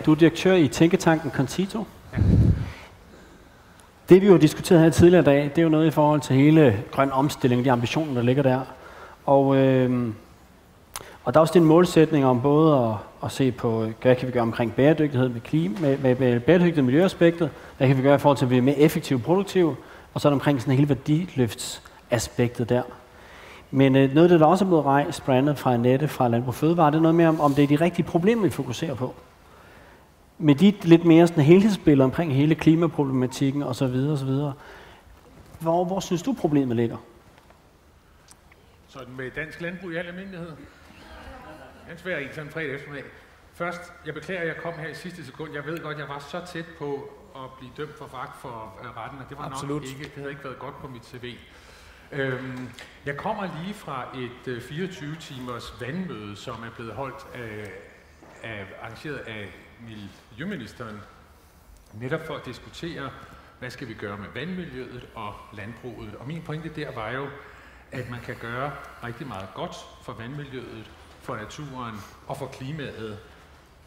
Du er direktør i tænketanken Concito. Ja. Det vi jo har diskuteret her tidligere i dag, det er jo noget i forhold til hele grøn omstilling, de ambitioner, der ligger der. Og der er også en målsætning om både at se på, hvad kan vi gøre omkring bæredygtighed med bæredygtighed miljøaspektet, hvad kan vi gøre i forhold til at blive mere effektive og produktive, og så er der omkring sådan hele værdiløftsaspektet der. Men noget af det, der også er blevet rejst, blandt andet fra Annette fra Landbrug Fødevare, det er noget mere om det er de rigtige problemer, vi fokuserer på. Med de lidt mere sådan helhedsbilleder omkring hele klimaproblematikken osv. osv. Hvor synes du problemet ligger? Sådan med dansk landbrug i al almindelighed? En svær en sådan fredag eftermiddag. Først, jeg beklager, at jeg kom her i sidste sekund. Jeg ved godt, jeg var så tæt på at blive dømt for foragt for retten, og det var Absolut. Nok ikke, det havde ikke været godt på mit CV. Jeg kommer lige fra et 24-timers vandmøde, som er blevet holdt arrangeret af Miljøministeren, netop for at diskutere, hvad skal vi gøre med vandmiljøet og landbruget. Og min pointe der var jo, at man kan gøre rigtig meget godt for vandmiljøet, for naturen og for klimaet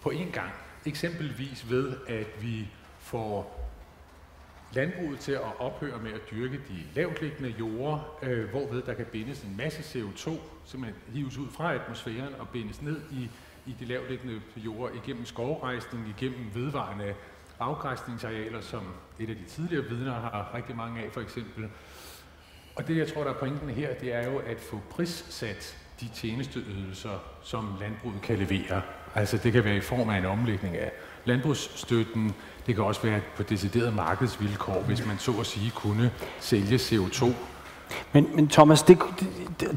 på én gang. Eksempelvis ved, at vi får landbruget til at ophøre med at dyrke de lavtliggende jorder, hvorved der kan bindes en masse CO2, som hives ud fra atmosfæren og bindes ned i de lavtliggende jorder igennem skovrejsning, igennem vedvarende afgræsningsarealer, som et af de tidligere vidner har rigtig mange af for eksempel. Og det, jeg tror, der er pointen her, det er jo at få prissat de tjenesteydelser, som landbruget kan levere. Altså det kan være i form af en omlægning af landbrugsstøtten, det kan også være på deciderede markedsvilkår, hvis man så at sige kunne sælge CO2. Men Thomas,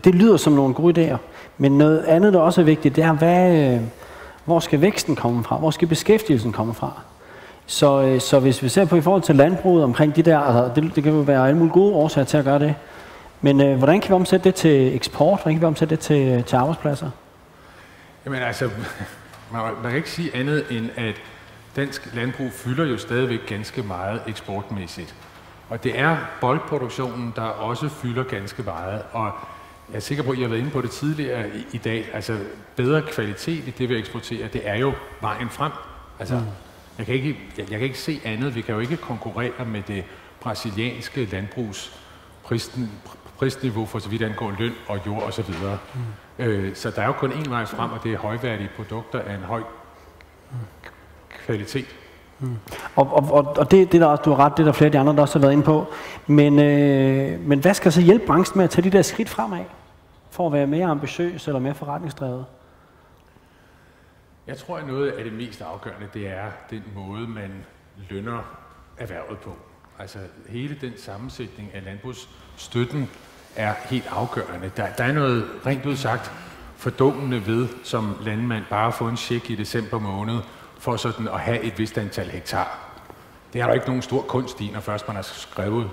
det lyder som nogle gode idéer, men noget andet, der også er vigtigt, det er, hvor skal væksten komme fra? Hvor skal beskæftigelsen komme fra? Så hvis vi ser på i forhold til landbruget omkring de der, altså det kan jo være alle mulige gode årsager til at gøre det, men hvordan kan vi omsætte det til eksport? Hvordan kan vi omsætte det til arbejdspladser? Jamen altså, man kan ikke sige andet end, at dansk landbrug fylder jo stadigvæk ganske meget eksportmæssigt. Og det er boldproduktionen, der også fylder ganske meget. Og jeg er sikker på, at I har været inde på det tidligere i dag. Altså bedre kvalitet i det, vi eksporterer, det er jo vejen frem. Altså, jeg kan ikke se andet. Vi kan jo ikke konkurrere med det brasilianske landbrugs prisniveau for så vidt angår løn og jord osv. Så der er jo kun én vej frem, og det er højværdige produkter af en høj kvalitet. Og det der, du har ret, det er der flere af de andre, der også har været inde på. Men hvad skal så hjælpe branchen med at tage de der skridt fremad, for at være mere ambitiøs eller mere forretningsdrevet? Jeg tror, at noget af det mest afgørende, det er den måde, man lønner erhvervet på. Altså hele den sammensætning af landbrugsstøtten er helt afgørende. Der er noget rent ud sagt fordummende ved som landmand bare at få en check i december måned for sådan at have et vist antal hektar. Det er der ikke nogen stor kunst i, når først man har skrevet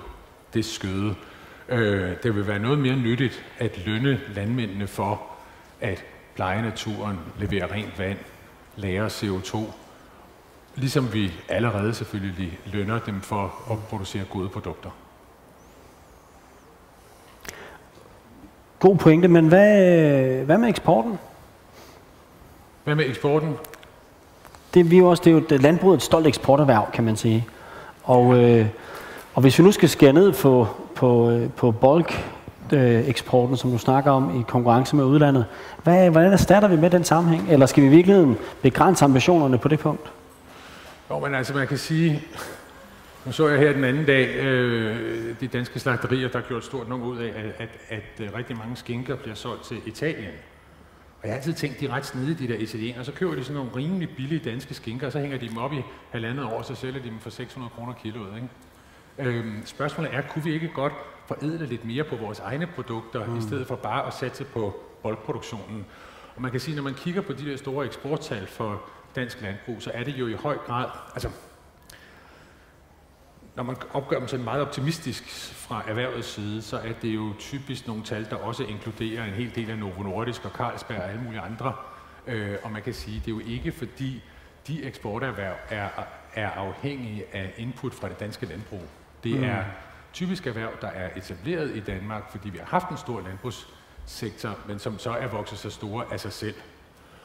det skøde. Det vil være noget mere nyttigt at lønne landmændene for at pleje naturen, levere rent vand, lagre CO2, ligesom vi allerede selvfølgelig lønner dem for at producere gode produkter. God pointe, men hvad med eksporten? Hvad med eksporten? Det er jo landbruget et stolt eksporterhverv, kan man sige. Og hvis vi nu skal skære ned på bulk eksporten, som du snakker om i konkurrence med udlandet, hvordan erstatter vi med den sammenhæng? Eller skal vi i virkeligheden begrænse ambitionerne på det punkt? Jo, men altså man kan sige, nu så jeg her den anden dag, de danske slagterier, der har gjort stort nummer ud af, at rigtig mange skinker bliver solgt til Italien. Og jeg har altid tænkt, de er ret snide, de der italienere, så køber de sådan nogle rimelig billige danske skinker, og så hænger de dem op i 1,5 år, og så sælger de dem for 600 kroner kiloet, ikke? Spørgsmålet er, kunne vi ikke godt forædle lidt mere på vores egne produkter, i stedet for bare at satse på boldproduktionen? Og man kan sige, når man kigger på de der store eksporttal for dansk landbrug, så er det jo i høj grad, altså når man opgør dem sådan meget optimistisk fra erhvervets side, så er det jo typisk nogle tal, der også inkluderer en hel del af Novo Nordisk og Carlsberg og alle mulige andre. Og man kan sige, det er jo ikke fordi de eksporterhverv er afhængige af input fra det danske landbrug. Det er typisk erhverv, der er etableret i Danmark, fordi vi har haft en stor landbrugssektor, men som så er vokset så store af sig selv.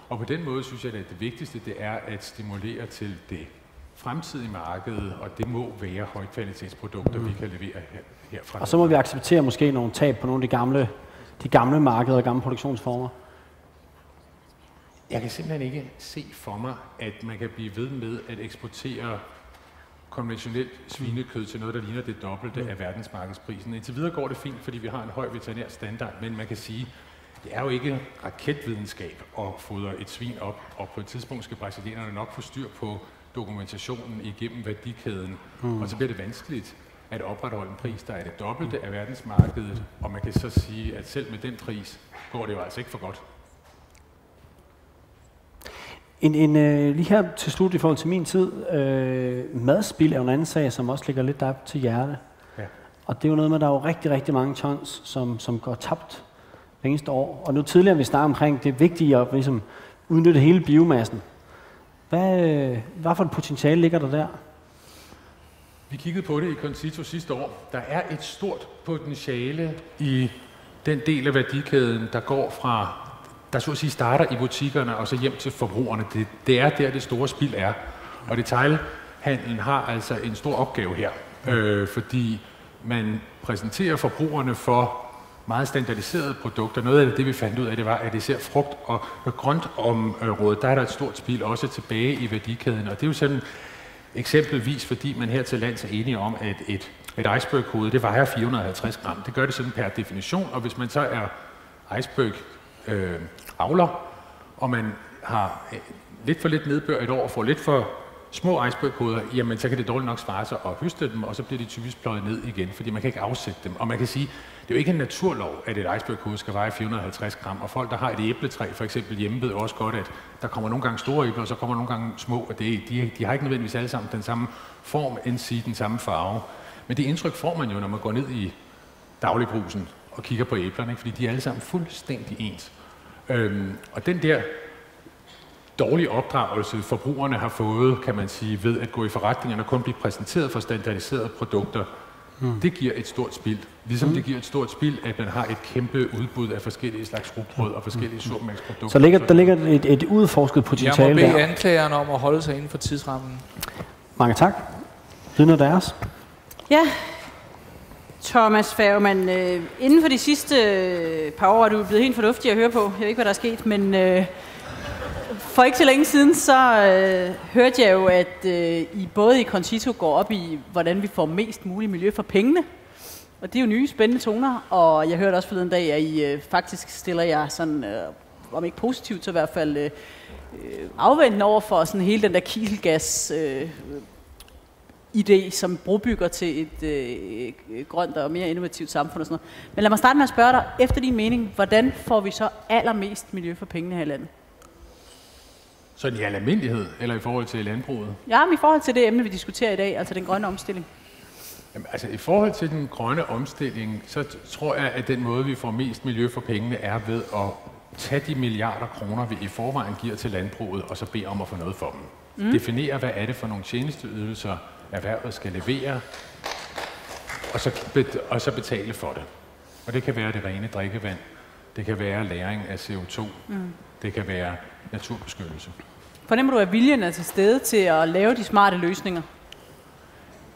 Og på den måde synes jeg, at det vigtigste det er at stimulere til det fremtidige marked, og det må være højkvalitetsprodukter, vi kan levere herfra. Og så må vi acceptere måske nogle tab på nogle af de gamle markeder og gamle produktionsformer. Jeg kan simpelthen ikke se for mig, at man kan blive ved med at eksportere konventionelt svinekød til noget, der ligner det dobbelte af verdensmarkedsprisen. Indtil videre går det fint, fordi vi har en høj veterinær standard, men man kan sige, det er jo ikke raketvidenskab at fodre et svin op, og på et tidspunkt skal brasilianerne nok få styr på dokumentationen igennem værdikæden, og så bliver det vanskeligt at opretholde en pris, der er det dobbelte af verdensmarkedet, og man kan så sige, at selv med den pris går det jo altså ikke for godt. Lige her til slut i forhold til min tid, madspild er jo en anden sag, som også ligger lidt der til hjerte. Ja. Og det er jo noget med, at der er jo rigtig, rigtig mange tons, som går tabt hver eneste år. Og nu tidligere vi snakkede omkring det vigtige at ligesom udnytte hele biomassen. Hvad for et potentiale ligger der? Vi kiggede på det i Concito sidste år. Der er et stort potentiale i den del af værdikæden, der går fra, der så at sige starter i butikkerne og så hjem til forbrugerne. Det er der, det store spild er. Og detailhandlen har altså en stor opgave her, fordi man præsenterer forbrugerne for meget standardiserede produkter. Noget af det, vi fandt ud af, det var, at især frugt- og grøntområdet, der er der et stort spild også tilbage i værdikæden. Og det er jo sådan eksempelvis, fordi man her til lands er enige om, at et iceberg-hoved, det vejer 450 gram. Det gør det sådan per definition, og hvis man så er iceberg-avler, og man har lidt for lidt nedbør et år og får lidt for små iceberg-hoveder, jamen så kan det dårligt nok svare sig at høste dem, og så bliver de typisk pløjet ned igen, fordi man kan ikke afsætte dem. Og man kan sige, det er jo ikke en naturlov, at et iceberg-hoved skal veje 450 gram, og folk, der har et æbletræ for eksempel hjemme, ved også godt, at der kommer nogle gange store æbler, og så kommer nogle gange små, og de har ikke nødvendigvis alle sammen den samme form, end sige den samme farve. Men det indtryk får man jo, når man går ned i dagligbrusen og kigger på æblerne, ikke? Fordi de er alle sammen fuldstændig ens. Og den der dårlige opdragelse, forbrugerne har fået, kan man sige, ved at gå i forretningerne og kun blive præsenteret for standardiserede produkter, det giver et stort spild. Ligesom det giver et stort spild, at man har et kæmpe udbud af forskellige slags rugbrød og forskellige surmælksprodukter. Så der ligger et udforsket potentiale der. Jeg må bede anklagerne om at holde sig inden for tidsrammen. Mange tak. Viden af deres. Ja, Thomas Færgemann, inden for de sidste par år er du blevet helt fornuftig at høre på. Jeg ved ikke, hvad der er sket, men for ikke så længe siden, så hørte jeg jo, at I både i Concito går op i, hvordan vi får mest muligt miljø for pengene. Og det er jo nye, spændende toner. Og jeg hørte også forleden dag, at I faktisk stiller jer sådan, om ikke positivt, så i hvert fald afventende over for sådan hele den der kiselgas idé, som brobygger til et grønt og mere innovativt samfund og sådan noget. Men lad mig starte med at spørge dig, efter din mening, hvordan får vi så allermest miljø for pengene her i landet? Sådan i almindelighed, eller i forhold til landbruget? Ja, men i forhold til det emne, vi diskuterer i dag, altså den grønne omstilling. Jamen, altså i forhold til den grønne omstilling, så tror jeg, at den måde, vi får mest miljø for pengene, er ved at tage de milliarder kroner, vi i forvejen giver til landbruget, og så bede om at få noget for dem. Definere, hvad er det for nogle tjenesteydelser, erhvervet skal levere, og så betale for det. Og det kan være det rene drikkevand, det kan være lagring af CO2, det kan være naturbeskyttelse. Fornemmer du, at viljen er til stede til at lave de smarte løsninger?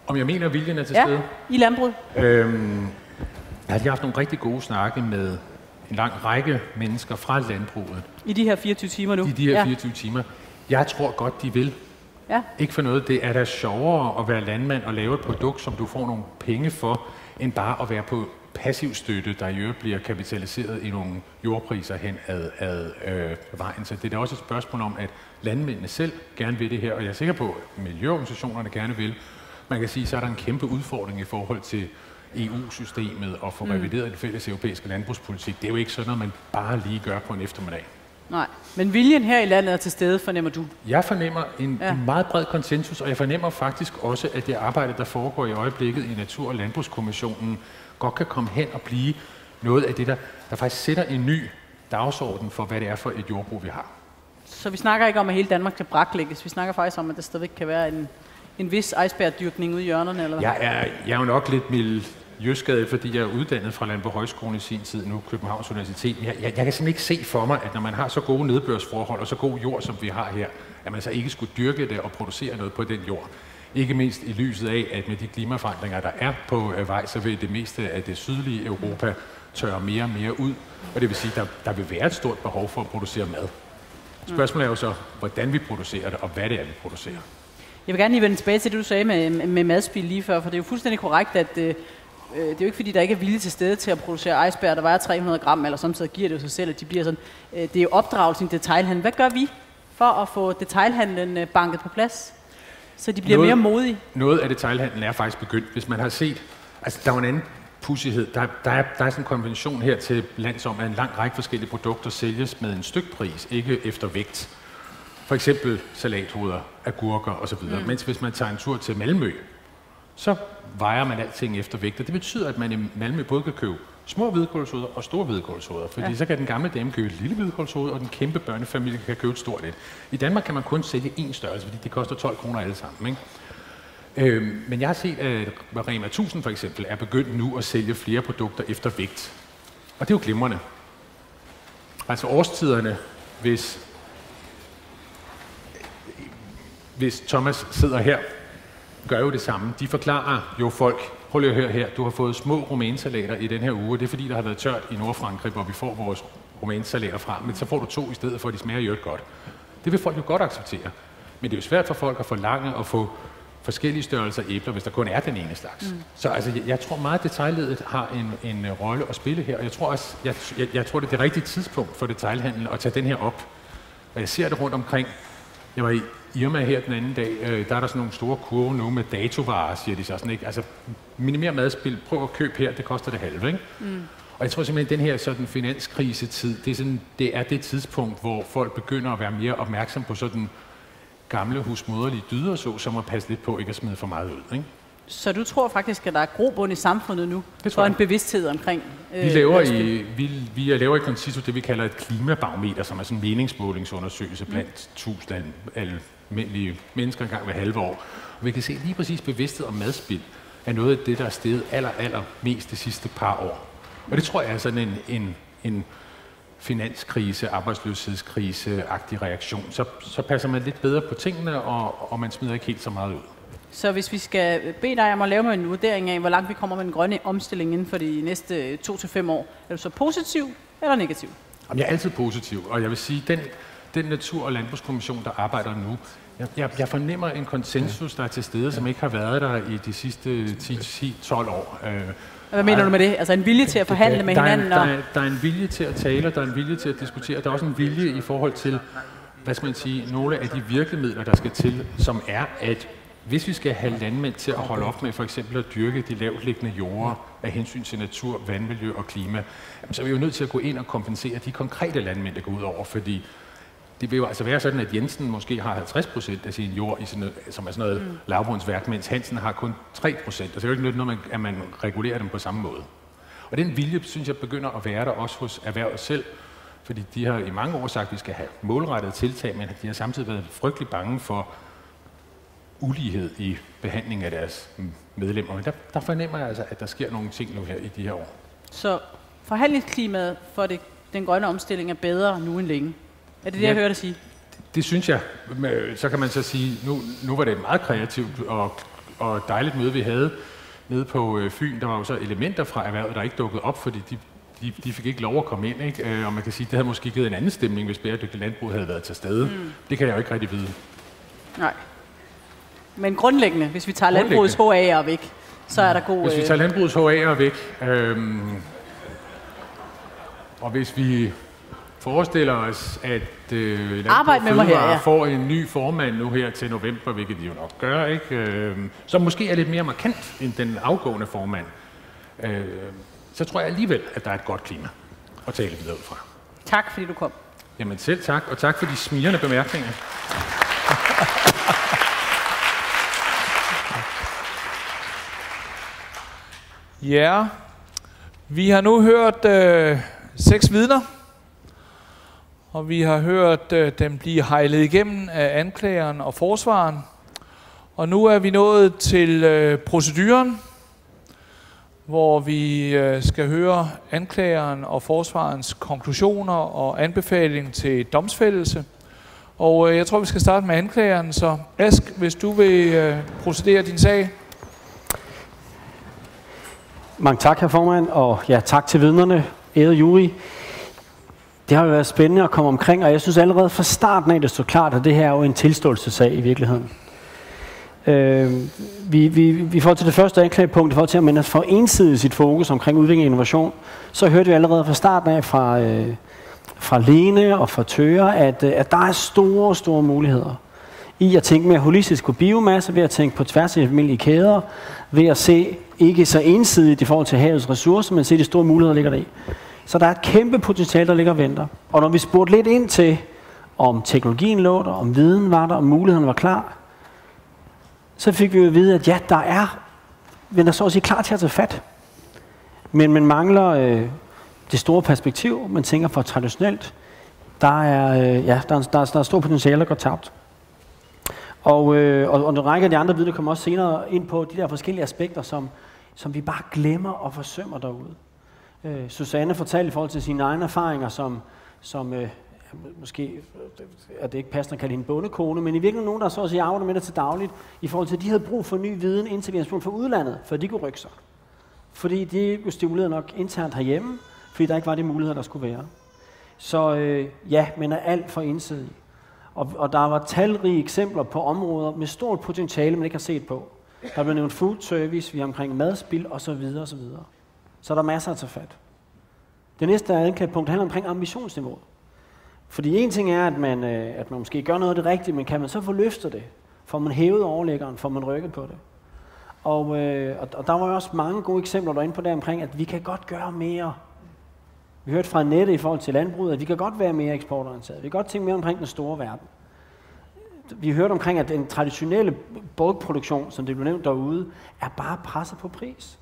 Om jeg mener, at viljen er til stede? Ja, i landbruget. Jeg har lige haft nogle rigtig gode snakke med en lang række mennesker fra landbruget. I de her 24 timer nu? I de her 24 timer. Jeg tror godt, de vil. Ja. Ikke for noget. Det er da sjovere at være landmand og lave et produkt, som du får nogle penge for, end bare at være på passiv støtte, der i øvrigt bliver kapitaliseret i nogle jordpriser hen ad vejen. Så det er da også et spørgsmål om, at landmændene selv gerne vil det her, og jeg er sikker på, at miljøorganisationerne gerne vil. Man kan sige, så er der en kæmpe udfordring i forhold til EU-systemet og få revideret den fælles europæiske landbrugspolitik. Det er jo ikke sådan noget, man bare lige gør på en eftermiddag. Nej, men viljen her i landet er til stede, fornemmer du? Jeg fornemmer en meget bred konsensus, og jeg fornemmer faktisk også, at det arbejde, der foregår i øjeblikket i Natur- og Landbrugskommissionen, godt kan komme hen og blive noget af det, der faktisk sætter en ny dagsorden for, hvad det er for et jordbrug, vi har. Så vi snakker ikke om, at hele Danmark skal braklægges. Vi snakker faktisk om, at der stadigvæk kan være en vis icebergdyrkning ude i hjørnerne, eller hvad? Jeg er jo nok jøskade, fordi jeg er uddannet fra Landbohøjskolen i sin tid, nu Københavns Universitet. Jeg kan simpelthen ikke se for mig, at når man har så gode nedbørsforhold og så god jord, som vi har her, at man så ikke skulle dyrke det og producere noget på den jord. Ikke mindst i lyset af, at med de klimaforandringer, der er på vej, så vil det meste af det sydlige Europa tørre mere og mere ud. Og det vil sige, at der vil være et stort behov for at producere mad. Spørgsmålet er jo så, hvordan vi producerer det, og hvad det er, vi producerer. Jeg vil gerne lige vende tilbage til det, du sagde med madspil lige før, for det er jo fuldstændig korrekt, at det er jo ikke fordi, der ikke er vilje til stede til at producere iceberg, der vejer 300 gram, eller samtidig giver det jo sig selv, at de bliver sådan. Det er jo opdragelsen i detailhandlen. Hvad gør vi for at få detailhandlen banket på plads, så de bliver mere modige? Noget af detailhandlen er faktisk begyndt. Hvis man har set, altså der var en anden pudsighed. Der er sådan en konvention her til lands om, at en lang række forskellige produkter sælges med en stykpris, ikke efter vægt. For eksempel salathoveder, agurker osv. Mens hvis man tager en tur til Malmø, så vejer man alting efter vægt. Og det betyder, at man i Malmø både kan købe små hvidkålshoveder og store hvidkålshoveder. Fordi så kan den gamle dame købe et lille hvidkålshoved, og den kæmpe børnefamilie kan købe et stort et. I Danmark kan man kun sælge én størrelse, fordi det koster 12 kroner alle sammen. Ikke? Men jeg har set, at Rema 1000 for eksempel er begyndt nu at sælge flere produkter efter vægt. Og det er jo glimrende. Altså årstiderne, hvis Thomas sidder her, gør jo det samme. De forklarer jo folk, prøv lige at høre her, du har fået små rumænsalater i den her uge, det er fordi, der har været tørt i Nordfrankrig, hvor vi får vores rumænsalater fra, men så får du 2 i stedet for, at de smager jo godt. Det vil folk jo godt acceptere. Men det er jo svært for folk at forlange at få forskellige størrelser æbler, hvis der kun er den ene slags. Så altså, jeg tror meget, at detailledet har en rolle at spille her, og jeg tror også, jeg tror, det er det rigtige tidspunkt for detailhandlen at tage den her op. Og jeg ser det rundt omkring. Jeg var i Irma her den anden dag, der er der sådan nogle store kurve nu med datovarer, siger de så sådan, ikke? Altså, minimer madspil, prøv at købe her, det koster det halve, ikke? Og jeg tror simpelthen, at den her sådan finanskrisetid, det er det tidspunkt, hvor folk begynder at være mere opmærksom på sådan gamle husmoderlige dyder, som at passe lidt på ikke at smide for meget ud, ikke? Så du tror faktisk, at der er grobund i samfundet nu for en bevidsthed omkring vi laver i Concito det, vi kalder et klimabarometer, som er sådan en meningsmålingsundersøgelse blandt 1000 almindelige mennesker engang hver halve år. Og vi kan se lige præcis bevidsthed om madspild er noget af det, der er steget aller mest de sidste par år. Og det tror jeg er sådan en finanskrise, arbejdsløshedskrise-agtig reaktion. Så passer man lidt bedre på tingene, og man smider ikke helt så meget ud. Så hvis vi skal bede dig om at lave en vurdering af, hvor langt vi kommer med den grønne omstilling inden for de næste 2 til 5 år, er du så positiv eller negativ? Jamen, jeg er altid positiv, og jeg vil sige, den Natur- og Landbrugskommission, der arbejder nu, jeg fornemmer en konsensus, der er til stede, som ikke har været der i de sidste 10-12 år. Hvad mener du med det? Altså en vilje til at forhandle med hinanden? Der er en vilje til at tale, der er en vilje til at diskutere. Der er også en vilje i forhold til, hvad skal man sige, nogle af de virkemidler, der skal til, som er, at hvis vi skal have landmænd til at holde op med for eksempel at dyrke de lavtliggende jorder af hensyn til natur, vandmiljø og klima, så er vi jo nødt til at gå ind og kompensere de konkrete landmænd, der går ud over, fordi det vil jo altså være sådan, at Jensen måske har 50% af sin jord, som er sådan noget lavbundsværk, mens Hansen har kun 3%. Altså det er jo ikke noget, at man regulerer dem på samme måde. Og den vilje, synes jeg, begynder at være der også hos erhvervet selv, fordi de har i mange år sagt, at vi skal have målrettede tiltag, men de har samtidig været frygtelig bange for ulighed i behandling af deres medlemmer. Men der fornemmer jeg altså, at der sker nogle ting nu her i de her år. Så forhandlingsklimaet for den grønne omstilling er bedre nu end længe? Er det det, jeg hører dig sige? Det synes jeg. Så kan man så sige, nu var det et meget kreativt og dejligt møde, vi havde nede på Fyn. Der var jo så elementer fra erhvervet, der ikke dukkede op, fordi de fik ikke lov at komme ind. Ikke? Og man kan sige, det havde måske givet en anden stemning, hvis bæredygtig landbrug havde været til stede. Det kan jeg jo ikke rigtig vide. Nej. Men grundlæggende, hvis vi tager landbrugets HA'er væk, så er der god... Hvis vi tager landbrugets HA'er væk, og hvis vi forestiller os, at Landbrug får en ny formand nu her til november, hvilket de jo nok gør, ikke? Som måske er lidt mere markant end den afgående formand, så tror jeg alligevel, at der er et godt klima at tale videre ud fra. Tak, fordi du kom. Jamen selv tak, og tak for de smirrende bemærkninger. Ja, vi har nu hørt 6 vidner, og vi har hørt dem blive hejlet igennem af anklageren og forsvaren. Og nu er vi nået til proceduren, hvor vi skal høre anklageren og forsvarens konklusioner og anbefaling til domsfældelse. Og jeg tror, vi skal starte med anklageren, så Ask, hvis du vil procedere din sag. Mange tak, herr formand, og ja, tak til vidnerne, ærede jury. Det har jo været spændende at komme omkring, og jeg synes allerede fra starten af, det stod klart, at det her er jo en tilståelsessag i virkeligheden. Vi får til det første anklagepunkt, for at man får ensidigt sit fokus omkring udvikling og innovation, så hørte vi allerede fra starten af fra Lene og fra Tøre, at der er store muligheder i at tænke mere holistisk på biomasse, ved at tænke på tværs af almindelige kæder, ved at se ikke så ensidigt i forhold til havets ressourcer, men se de store muligheder, der ligger der i. Så der er et kæmpe potentiale, der ligger og venter. Og når vi spurgte lidt ind til, om teknologien lå der, om viden var der, om mulighederne var klar, så fik vi jo at vide, at ja, men der så at sige klar til at tage fat. Men man mangler det store perspektiv, man tænker for traditionelt. Der er stor potentiale, der går tabt. Og en række af de andre vidner kommer også senere ind på de der forskellige aspekter, som vi bare glemmer og forsømmer derude. Susanne fortalte i forhold til sine egne erfaringer, som måske er det ikke passende at kalde hende bondekone, men i virkeligheden nogen, der så at sige arbejder med det til dagligt, i forhold til, at de havde brug for ny viden, indtil vi havde spurgt fra udlandet, for de kunne rykke sig. Fordi de ikke blev stimuleret nok internt herhjemme, fordi der ikke var de muligheder, der skulle være. Så men er alt for ensidig. Og der var talrige eksempler på områder med stort potentiale, man ikke har set på. Der blev nævnt food service, vi har omkring madspil osv. osv. Så der er masser at tage fat. Det næste anklagepunkt handler omkring ambitionsniveauet. Fordi en ting er, at man måske gør noget af det rigtige, men kan man så få løftet det? Får man hævet overlæggeren? Får man rykket på det? Og der var jo også mange gode eksempler derinde på det omkring, at vi kan godt gøre mere. Vi hørte fra Annette i forhold til landbruget, at vi kan godt være mere eksportorienteret. Vi kan godt tænke mere omkring den store verden. Vi hørte omkring, at den traditionelle bulkproduktion, som det blev nævnt derude, er bare presset på pris.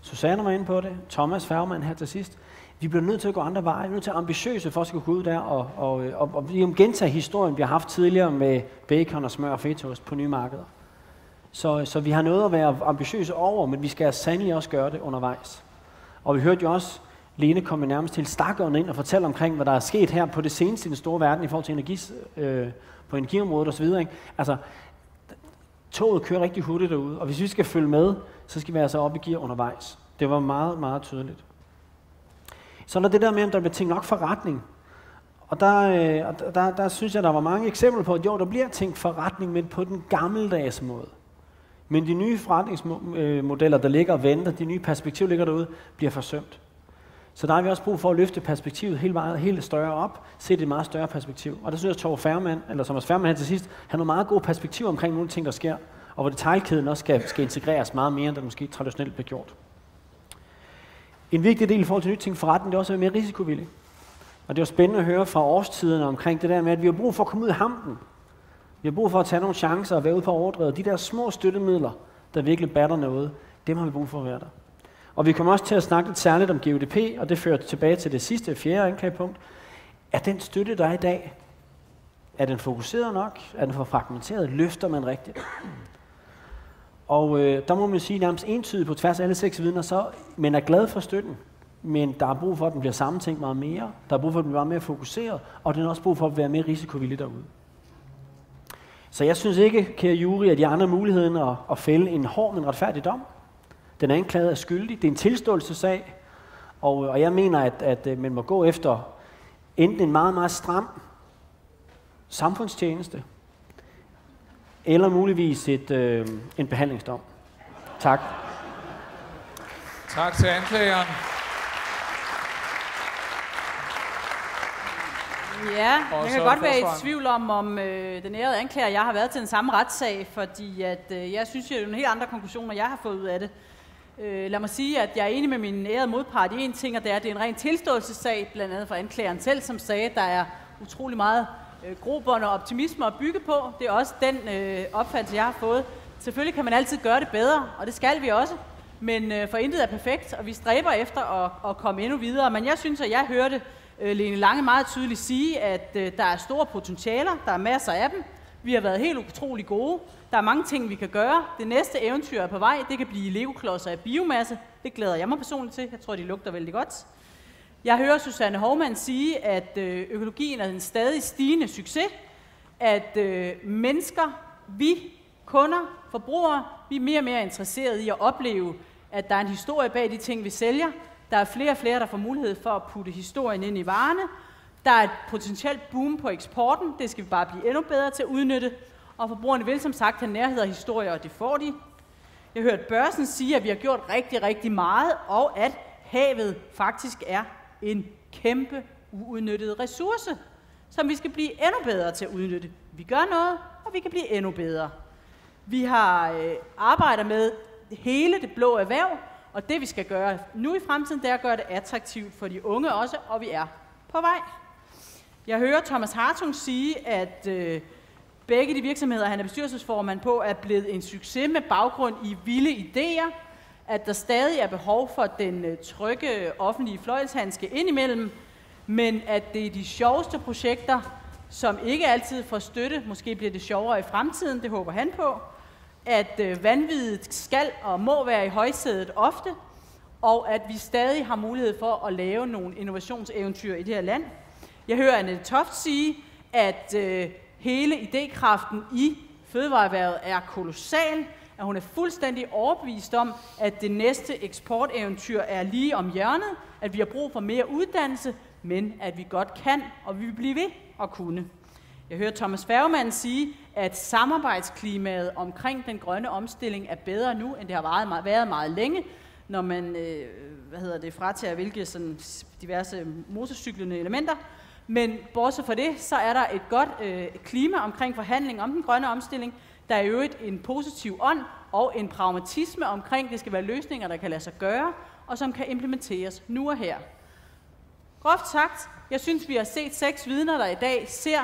Susanne var inde på det, Thomas Færgemann her til sidst. Vi bliver nødt til at gå andre veje, vi er nødt til at ambitiøse for at skulle gå ud der og vi gentage historien, vi har haft tidligere med bacon og smør og fetaost på nye markeder. Så vi har noget at være ambitiøse over, men vi skal sandelig også gøre det undervejs. Og vi hørte jo også Lene komme nærmest til stakkerne ind og fortælle omkring, hvad der er sket her på det seneste i den store verden i forhold til på energiområdet osv. Altså, toget kører rigtig hurtigt derude, og hvis vi skal følge med, så skal vi altså op i gear undervejs. Det var meget tydeligt. Så er der det der med, om der bliver tænkt nok forretning. Og der synes jeg, der var mange eksempler på, at jo, der bliver tænkt forretning, men på den gammeldags måde. Men de nye forretningsmodeller, der ligger og venter, de nye perspektiver, ligger derude, bliver forsømt. Så der har vi også brug for at løfte perspektivet helt større op, se det i et meget større perspektiv. Og der synes jeg, at Thomas Færgemann her til sidst, har nogle meget gode perspektiver omkring nogle ting, der sker, og hvor detailkæden også skal integreres meget mere, end der måske traditionelt bliver gjort. En vigtig del i forhold til nye ting forretning, det er også at være mere risikovillig. Og det er jo spændende at høre fra årstiderne omkring det der med, at vi har brug for at komme ud i hampen. Vi har brug for at tage nogle chancer og være ude på overdrevet. De der små støttemidler, der virkelig batter noget, dem har vi brug for at være der. Og vi kommer også til at snakke lidt særligt om GUDP, og det fører tilbage til det sidste, fjerde anklagepunkt. Er den støtte, der er i dag, er den fokuseret nok? Er den for fragmenteret? Løfter man rigtigt? Og der må man sige nærmest entydigt på tværs af alle 6 vidner, så man er glad for støtten, men der er brug for, at den bliver sammentænkt meget mere. Der er brug for, at den bliver meget mere fokuseret, og den er også brug for at være mere risikovillig derude. Så jeg synes ikke, kære jury, at de andre muligheder at fælde en hård, men retfærdig dom. Den anklagede er skyldig. Det er en tilståelsessag, og jeg mener, at man må gå efter enten en meget stram samfundstjeneste, eller muligvis en behandlingsdom. Tak. Tak til anklageren. Ja, jeg kan godt være i tvivl om den ærede anklager, jeg har været til den samme retssag, fordi at, jeg synes, at det er nogle helt andre konklusioner, jeg har fået ud af det. Lad mig sige, at jeg er enig med min ærede modpart i en ting, og det er, at det er en ren tilståelsessag, blandt andet fra anklageren selv, som sagde, at der er utrolig meget grobund og optimisme at bygge på. Det er også den opfattelse, jeg har fået. Selvfølgelig kan man altid gøre det bedre, og det skal vi også, men for intet er perfekt, og vi stræber efter at komme endnu videre. Men jeg synes, at jeg hørte Lene Lange meget tydeligt sige, at der er store potentialer, der er masser af dem. Vi har været helt utrolig gode. Der er mange ting, vi kan gøre. Det næste eventyr er på vej. Det kan blive Lego-klodser af biomasse. Det glæder jeg mig personligt til. Jeg tror, de lugter vældig godt. Jeg hører Susanne Hovmand sige, at økologien er en stadig stigende succes. At mennesker, vi kunder, forbrugere, vi er mere og mere interesserede i at opleve, at der er en historie bag de ting, vi sælger. Der er flere og flere, der får mulighed for at putte historien ind i varerne. Der er et potentielt boom på eksporten. Det skal vi bare blive endnu bedre til at udnytte. Og forbrugerne vil som sagt have nærhed og historie, og det får de. Jeg har hørt Børsen sige, at vi har gjort rigtig, rigtig meget, og at havet faktisk er en kæmpe uudnyttet ressource, som vi skal blive endnu bedre til at udnytte. Vi gør noget, og vi kan blive endnu bedre. Vi har arbejdet med hele det blå erhverv, og det vi skal gøre nu i fremtiden, det er at gøre det attraktivt for de unge også, og vi er på vej. Jeg hører Thomas Hartung sige, at begge de virksomheder, han er bestyrelsesformand på, er blevet en succes med baggrund i vilde idéer, at der stadig er behov for den trygge offentlige fløjlshandske indimellem, men at det er de sjoveste projekter, som ikke altid får støtte, måske bliver det sjovere i fremtiden, det håber han på, at vanviddet skal og må være i højsædet ofte, og at vi stadig har mulighed for at lave nogle innovationseventyr i det her land. Jeg hører Annette Toft sige, at hele idékraften i fødevareerhvervet er kolossal, at hun er fuldstændig overbevist om, at det næste eksporteventyr er lige om hjørnet, at vi har brug for mere uddannelse, men at vi godt kan, og vi vil blive ved at kunne. Jeg hører Thomas Færgemann sige, at samarbejdsklimaet omkring den grønne omstilling er bedre nu, end det har været meget længe, når man fratager hvilke sådan diverse motorcyklende elementer. Men bortset fra det, så er der et godt klima omkring forhandling om den grønne omstilling. Der er jo en positiv ånd og en pragmatisme omkring, det skal være løsninger, der kan lade sig gøre, og som kan implementeres nu og her. Groft sagt, jeg synes, vi har set 6 vidner, der i dag ser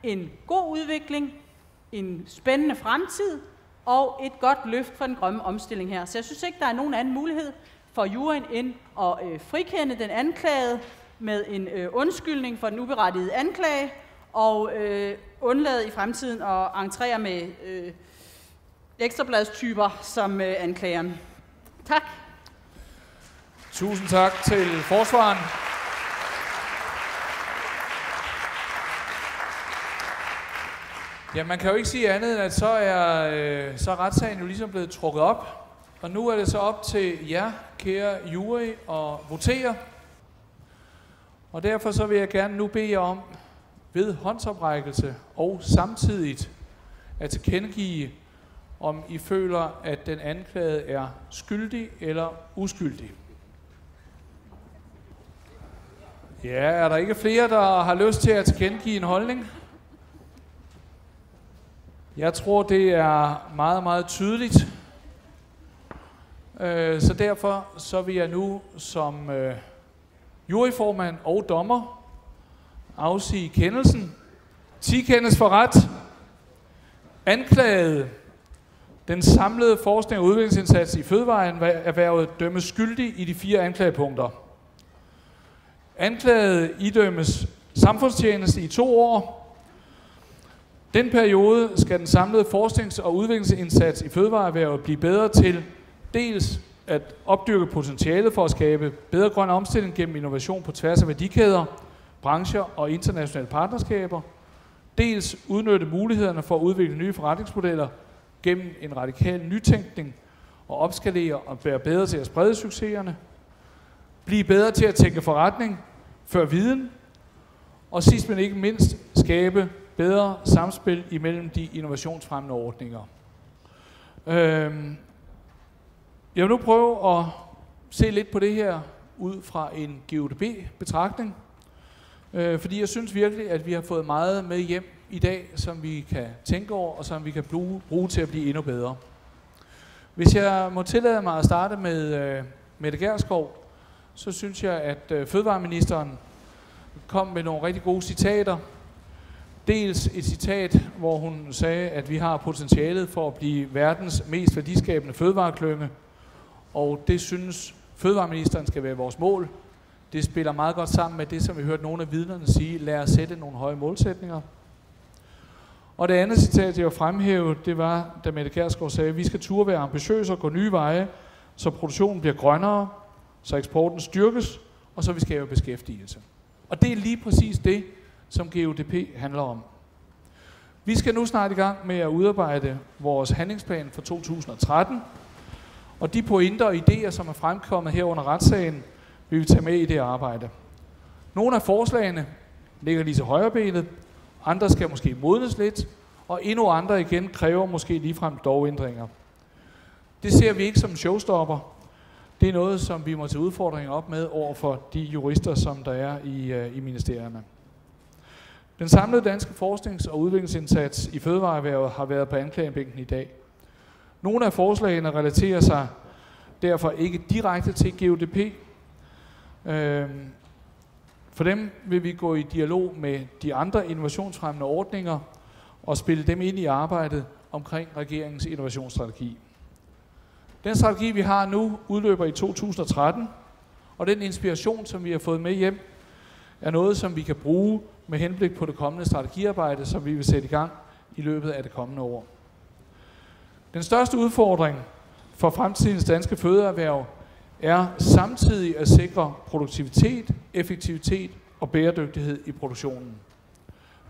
en god udvikling, en spændende fremtid og et godt løft for den grønne omstilling her. Så jeg synes ikke, der er nogen anden mulighed for juryen end at frikende den anklagede med en undskyldning for den uberettigede anklage og undlade i fremtiden at entrere med ekstrabladstyper som anklageren. Tak. Tusind tak til forsvaren. Ja, man kan jo ikke sige andet, end at så er retssagen jo ligesom blevet trukket op. Og nu er det så op til jer, kære jury, at votere. Og derfor så vil jeg gerne nu bede jer om ved håndsoprækkelse og samtidigt at tilkendegive, om I føler, at den anklagede er skyldig eller uskyldig. Ja, er der ikke flere, der har lyst til at tilkendegive en holdning? Jeg tror, det er meget, meget tydeligt. Så derfor så vil jeg nu som juryformand og dommer afsige kendelsen. 10 kendes for ret. Anklagede den samlede forskning og udviklingsindsats i fødevareerhvervet dømmes skyldig i de 4 anklagepunkter. Anklagede idømmes samfundstjeneste i 2 år. Den periode skal den samlede forsknings- og udviklingsindsats i fødevareerhvervet blive bedre til dels at opdyrke potentialet for at skabe bedre grøn omstilling gennem innovation på tværs af værdikæder, brancher og internationale partnerskaber, dels udnytte mulighederne for at udvikle nye forretningsmodeller gennem en radikal nytænkning og opskalere og være bedre til at sprede succeserne, blive bedre til at tænke forretning før viden, og sidst men ikke mindst skabe bedre samspil imellem de innovationsfremmende ordninger. Jeg vil nu prøve at se lidt på det her ud fra en GUDB-betragtning, fordi jeg synes virkelig, at vi har fået meget med hjem i dag, som vi kan tænke over, og som vi kan bruge til at blive endnu bedre. Hvis jeg må tillade mig at starte med Mette Gjerskov, så synes jeg, at fødevareministeren kom med nogle rigtig gode citater. Dels et citat, hvor hun sagde, at vi har potentialet for at blive verdens mest værdiskabende fødevareklynge, og det synes fødevareministeren skal være vores mål. Det spiller meget godt sammen med det, som vi hørte nogle af vidnerne sige, lad os sætte nogle høje målsætninger. Og det andet citat, jeg vil fremhæve, det var, da Mette Gjerskov sagde, at vi skal turde være ambitiøse og gå nye veje, så produktionen bliver grønnere, så eksporten styrkes, og så vi skaber beskæftigelse. Og det er lige præcis det, som GUDP handler om. Vi skal nu snart i gang med at udarbejde vores handlingsplan for 2013, og de pointer og idéer, som er fremkommet her under retssagen, vil vi tage med i det arbejde. Nogle af forslagene ligger lige til højrebenet, andre skal måske modnes lidt, og endnu andre igen kræver måske ligefrem lovændringer. Det ser vi ikke som en showstopper. Det er noget, som vi må tage udfordringer op med over for de jurister, som der er i ministerierne. Den samlede danske forsknings- og udviklingsindsats i fødevareerhvervet har været på anklagebænken i dag. Nogle af forslagene relaterer sig derfor ikke direkte til GUDP. For dem vil vi gå i dialog med de andre innovationsfremmende ordninger og spille dem ind i arbejdet omkring regeringens innovationsstrategi. Den strategi, vi har nu, udløber i 2013, og den inspiration, som vi har fået med hjem, er noget, som vi kan bruge med henblik på det kommende strategiarbejde, som vi vil sætte i gang i løbet af det kommende år. Den største udfordring for fremtidens danske fødevareerhverv er samtidig at sikre produktivitet, effektivitet og bæredygtighed i produktionen.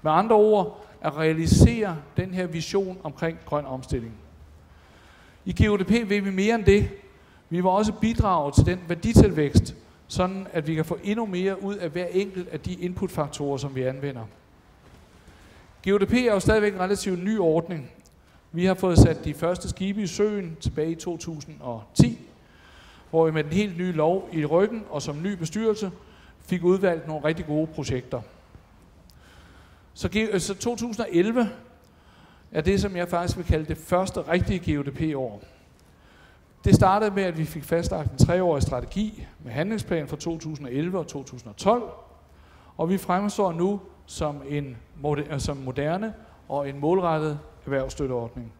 Med andre ord, at realisere den her vision omkring grøn omstilling. I GUDP vil vi mere end det. Vi vil også bidrage til den værditilvækst, sådan at vi kan få endnu mere ud af hver enkelt af de inputfaktorer, som vi anvender. GUDP er jo stadigvæk en relativt ny ordning. Vi har fået sat de første skibe i søen tilbage i 2010, hvor vi med den helt nye lov i ryggen og som ny bestyrelse fik udvalgt nogle rigtig gode projekter. Så 2011 er det, som jeg faktisk vil kalde det første rigtige GUDP-år. Det startede med, at vi fik fastlagt en 3-årig strategi med handlingsplan for 2011 og 2012, og vi fremstår nu som moderne og en målrettet erhvervsstøtteordning.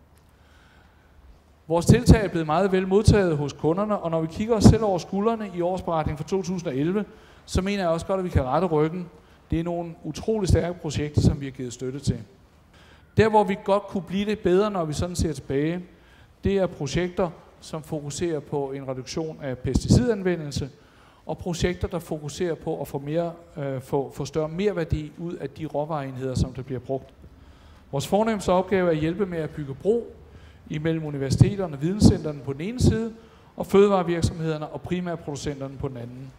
Vores tiltag er blevet meget vel modtaget hos kunderne, og når vi kigger os selv over skuldrene i årsberetningen for 2011, så mener jeg også godt, at vi kan rette ryggen. Det er nogle utrolig stærke projekter, som vi har givet støtte til. Der, hvor vi godt kunne blive lidt bedre, når vi sådan ser tilbage, det er projekter, som fokuserer på en reduktion af pesticidanvendelse, og projekter, der fokuserer på at få større merværdi ud af de råvareenheder, som der bliver brugt. Vores fornemmeste opgave er at hjælpe med at bygge bro imellem universiteterne og videnscentrene på den ene side, og fødevarevirksomhederne og primærproducenterne på den anden.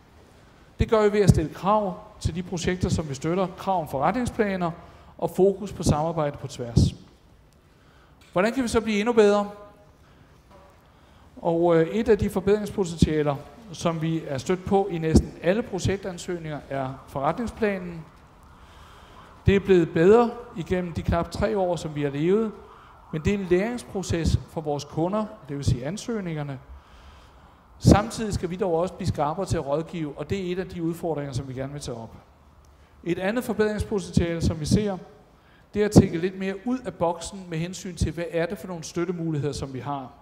Det gør vi ved at stille krav til de projekter, som vi støtter, krav om forretningsplaner og fokus på samarbejde på tværs. Hvordan kan vi så blive endnu bedre? Og et af de forbedringspotentialer, som vi er stødt på i næsten alle projektansøgninger, er forretningsplanen. Det er blevet bedre igennem de knap 3 år, som vi har levet, men det er en læringsproces for vores kunder, det vil sige ansøgningerne. Samtidig skal vi dog også blive skarpere til at rådgive, og det er et af de udfordringer, som vi gerne vil tage op. Et andet forbedringspotentiale, som vi ser, det er at tænke lidt mere ud af boksen med hensyn til, hvad er det for nogle støttemuligheder, som vi har.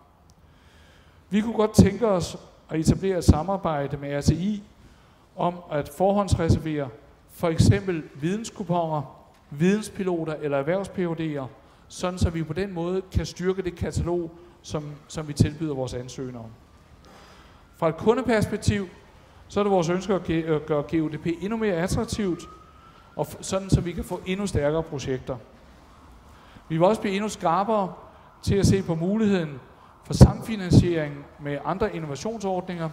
Vi kunne godt tænke os at etablere et samarbejde med RTI om at forhåndsreservere for eksempel videnskuponer, videnspiloter eller erhvervs-PhD'er, sådan så vi på den måde kan styrke det katalog, som vi tilbyder vores ansøgere. Fra et kundeperspektiv, så er det vores ønske at gøre GUDP endnu mere attraktivt, og sådan så vi kan få endnu stærkere projekter. Vi vil også blive endnu skarpere til at se på muligheden for samfinansiering med andre innovationsordninger.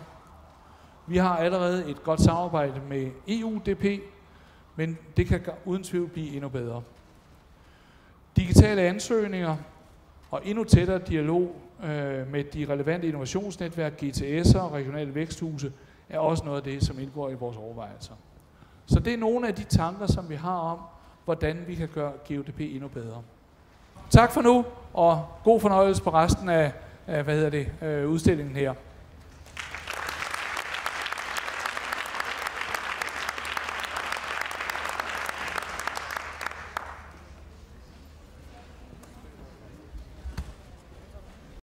Vi har allerede et godt samarbejde med EUDP, men det kan uden tvivl blive endnu bedre. Digitale ansøgninger og endnu tættere dialog med de relevante innovationsnetværk, GTS'er og regionale væksthuse, er også noget af det, som indgår i vores overvejelser. Så det er nogle af de tanker, som vi har om, hvordan vi kan gøre GUDP endnu bedre. Tak for nu, og god fornøjelse på resten af udstillingen her.